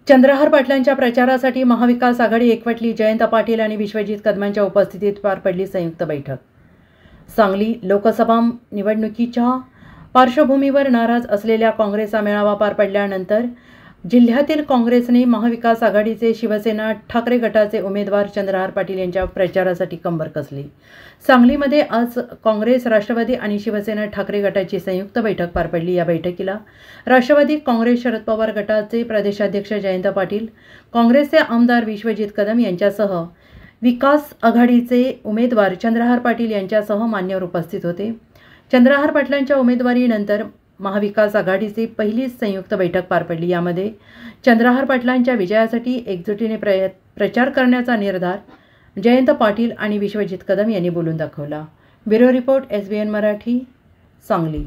चंद्रहार पाटलांच्या प्रचारासाठी महाविकास आघाडी एकवटली. जयंत पाटील आणि विश्वजित कदमांच्या उपस्थितीत पार पडली संयुक्त बैठक. सांगली लोकसभा निवडणुकीच्या पार्श्वभूमीवर नाराज असलेल्या काँग्रेसचा मेळावा पार पडल्यानंतर जिल्ह्यातील काँग्रेसने महाविकास आघाडीचे शिवसेना ठाकरे गटाचे उमेदवार चंद्रहार पाटील यांच्या प्रचारासाठी कंबर कसली. सांगलीमध्ये आज काँग्रेस, राष्ट्रवादी आणि शिवसेना ठाकरे गटाची संयुक्त बैठक पार पडली. या बैठकीला राष्ट्रवादी काँग्रेस शरद पवार गटाचे प्रदेशाध्यक्ष जयंत पाटील, काँग्रेसचे आमदार विश्वजित कदम यांच्यासह विकास आघाडीचे उमेदवार चंद्रहार पाटील यांच्यासह मान्यवर उपस्थित होते. चंद्रहार पाटलांच्या उमेदवारीनंतर महाविकास आघाडीची पहिलीच संयुक्त बैठक पार पडली. यामध्ये चंद्रहार पाटलांच्या विजयासाठी एकजुटीने प्रचार करण्याचा निर्धार जयंत पाटील आणि विश्वजित कदम यांनी बोलून दाखवला. Bureau report, SBN Marathi, Sangli.